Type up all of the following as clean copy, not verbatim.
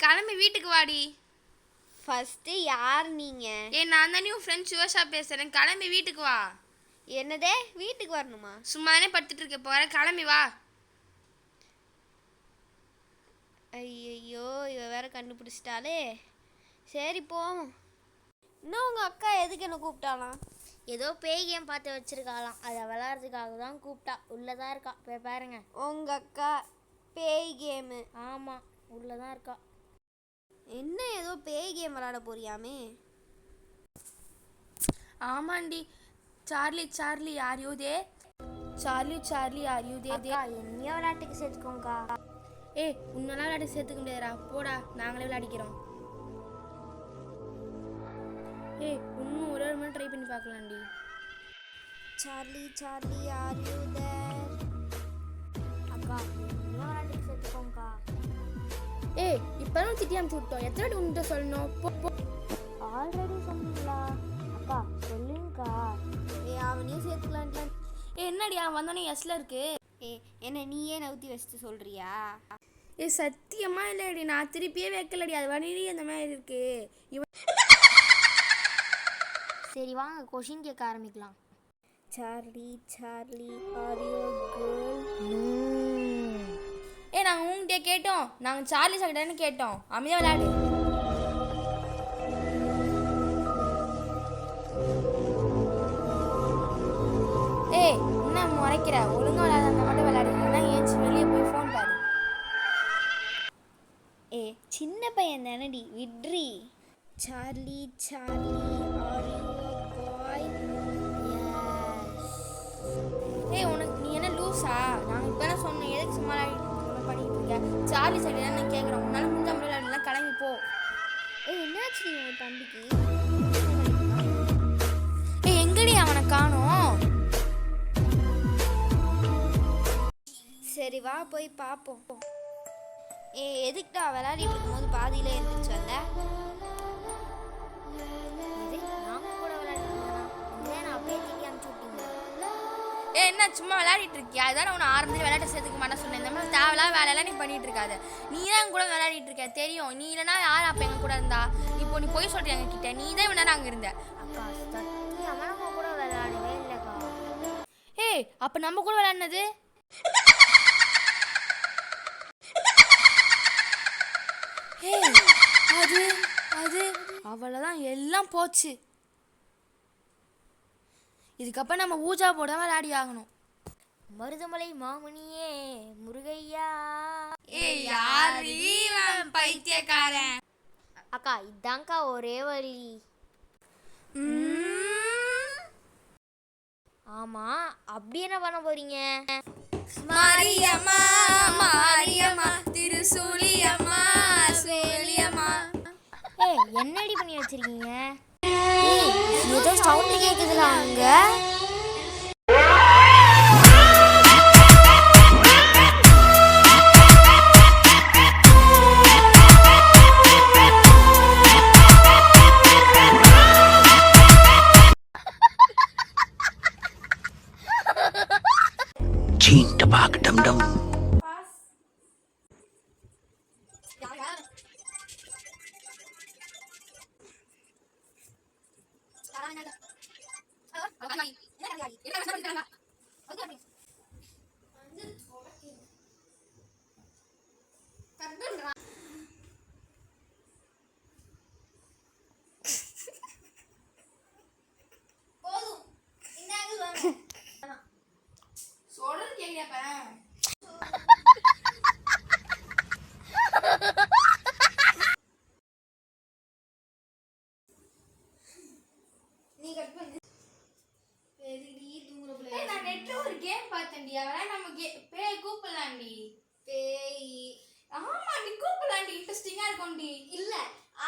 கிளம்பி வீட்டுக்கு வாடி. ஃபஸ்ட்டு யார் நீங்கள்? நான் தான் உன் ஃப்ரெண்ட் சிவஷா பேசுகிறேன். கிளம்பி வீட்டுக்கு வா. என்னதே வீட்டுக்கு வரணுமா? சும்மானே படுத்துட்டு இருக்க போகிற, கிளம்பி வா. ஐயோ இவ வேற கண்டுபிடிச்சிட்டாலே. சரி போவோம். இன்னும் உங்கள் அக்கா எதுக்கு என்ன கூப்பிட்டாலாம்? ஏதோ பேய் கேம் பார்த்து வச்சிருக்காளாம், அதை விளையாடுறதுக்காக தான் கூப்பிட்டா. உள்ளதான் இருக்கா, போய் பாருங்க. உங்கள் அக்கா பேய் கேமு? ஆமாம், உள்ளதான் இருக்கா. என்ன ஏதோ பேய் கேம் விளையாட போறியாமே? ஆமாண்டி. Charlie Charlie are you there? Charlie Charlie are you there? என்னையோ விளையாட்டுக்கு சேர்த்துக்கோங்கக்கா. உன்னெல்லாம் விளையாட்டு சேர்த்துக்க முடியாதா? போடா, நாங்களே விளையாடிக்கிறோம். இன்னும் ஒரு மணி ட்ரை பண்ணி பார்க்கலாம்டி. Charlie Charlie are you there? அக்கா என்னையோ விளையாட்டுக்கு சேர்த்துக்கோங்கக்கா. இப்போதான் திட்டி அனுப்பிச்சு விட்டோம். எத்தனை வாட்டி உன்கிட்ட சொல்லணும்? ஆல்ரெடி சொன்னீங்களா? அக்கா சொல்லுங்கக்கா. அவனையும் சேர்த்துக்கலான்ட்டு. என்னடி அவன் வந்தோடனே எஸ்ல இருக்கு. என்ன நீயே நவுத்தி வச்சுட்டு சொல்றியா? சத்தியமா இல்லடி, நான் திருப்பியே வைக்கலடி. அது வண்டி அந்த மாதிரி இருக்கு. சரி வாங்க, கொஷின் கேட்க ஆரம்பிக்கலாம். Charlie Charlie are you girl? நாங்கள் உங்கள்கிட்ட கேட்டோம். நாங்கள் சார்லி சாக்கிட்டேன்னு கேட்டோம். அமைதியாக விளையாடு. என்ன முறைக்கிற? ஒழுங்காக விளையாட அந்த மட்டும் விளையாடுறீங்கன்னா ஏச்சு வெளியே போய் ஃபோன் பாரு. சின்ன பையன் தானடி, விட்ரி. Charlie Charlie are you bye? உனக்கு நீ என்ன லூஸா? நாங்கள் இப்போ என்ன சொன்னோம்? எதுக்கு சும்மா பண்ணிட்டு இருக்கேன்? சார்லி சைடு நான் கேட்குறேன். உன்னால முடிஞ்ச முடியலாம், கிளம்பி போ. என்னாச்சு உன் தம்பிக்கு? எங்கடி அவனை காணோம்? சரி வா போய் பார்ப்போம். எதுக்குடா விளையாடிட்டு இருக்கும்போது பாதியில எழுந்திரிச்சு வந்த? நாங்கள் கூட விளையாடுறோம். நான் அப்படியே திட்டி அனுப்பிச்சு விட்டீங்க. என்ன சும்மா விளையாடிட்டு இருக்கியா? அதான் உன்னை ஆரம்பத்தில் விளையாட்ட சேர்த்துக்க மாட்டேன் சொன்னேன். இந்த மாதிரி தேவையில்லாத வேலையெல்லாம் நீ பண்ணிட்டு இருக்காது. நீ தான் கூட விளையாடிட்டு இருக்க தெரியும். நீ இல்லைனா யார் அப்போ எங்க கூட இருந்தா? இப்போ நீ போய் சொல்ற எங்க கிட்ட. நீ தான் இவ்வளோ அங்கே இருந்த. அக்கா சத்தியமா நம்ம கூட விளையாடவே இல்லைக்கா. அப்போ நம்ம கூட விளையாடினது? அது அது அவ்வளோதான், எல்லாம் போச்சு. இதுக்கப்புறம் நம்ம ஊஜா போட விளையாடி ஆகணும். மருதமலை மாமுனியே முருகையா. யாரு பைத்தியக்காரன்? அக்கா இதாங்க்கா ஒரே வழி. ஆமா, அப்படி என்ன பண்ண போறீங்க? மாரியம்மா மாரியம்மா திருசூலியம்மா சூலியம்மா. என்னடி பண்ணி வச்சிருக்கீங்க? ஏதோ சவுண்ட் கேக்குதுல அங்க. चीन टपाक डम डम. நான் நெட்ல ஒரு கேம் பார்த்தேன்டி. அவளை நம்ம பேய் கூப்பிடலாம்டி. பேய்? ஆமாண்டி கூப்பிடலாம்டி. இன்ட்ரெஸ்டிங்கா இருக்கும்டி. இல்ல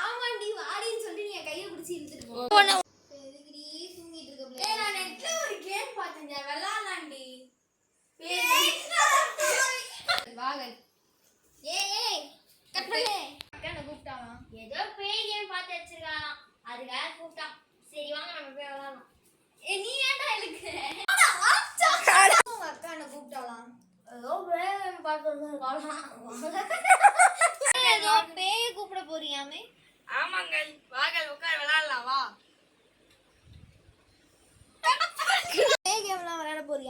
ஆமாண்டி வாடின்னு சொல்லி நீ கையை பிடிச்சி இழுத்துட்டு போ. எதுக்குடி தூங்கிட்டு இருக்க? நான் நெட்ல ஒரு கேம் பார்த்தேன்டி, விளையாடலாம்டி. வாகன் கட் பண்ணு. அக்கா கூப்பிட்டாலாம். ஏதோ பேய் கேம் பார்த்து வச்சிருக்காளாம், அதுக்காக கூப்பிட்டான். சரி வாங்க நம்ம போய் விளையாடலாம். நீ ஏன்டா இழுக்க? உங்க அக்கா என்ன கூப்பிட்டாலாம்? ஏதோ பேய் கேம் பார்த்து வச்சிருக்காளாம். ஏதோ பேய்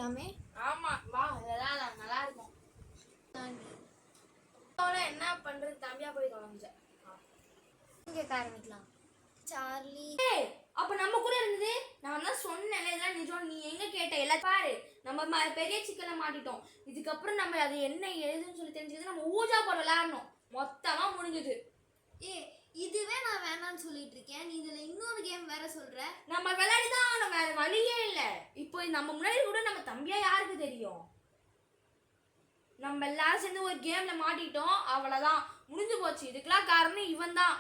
விளையாடலாமே. ஆமா வா விளையாடலாம், நல்லா இருக்கும். என்ன பண்றது, தம்பியா போய் தொலைஞ்ச. கேட்க ஆரம்பிக்கலாம். சார்லி அப்ப நம்ம கூட இருந்தது, நான் தான் சொன்னேன்ல இதெல்லாம் நிஜம், நீ எங்க கேட்ட எல்லாம் பாரு. நம்ம பெரிய சிக்கலை மாட்டிட்டோம். இதுக்கப்புறம் நம்ம அது என்ன எழுதுன்னு சொல்லி தெரிஞ்சுக்கிது, நம்ம ஊஜா போட விளையாடணும். மொத்தமா முடிஞ்சது. இதுவே நான் வேணான்னு சொல்லிட்டு இருக்கேன், நீ இதுல இன்னொரு கேம் வேற சொல்ற. நம்ம விளையாடிதான், நம்ம வேற வழியே இல்லை. இப்போ நம்ம முன்னாடி கூட நம்ம தம்பியா யாருக்கு தெரியும்? நம்ம எல்லாரும் சேர்ந்து ஒரு கேம்ல மாட்டிட்டோம், அவ்வளவுதான், முடிஞ்சு போச்சு. இதுக்கெல்லாம் காரணம் இவன் தான்.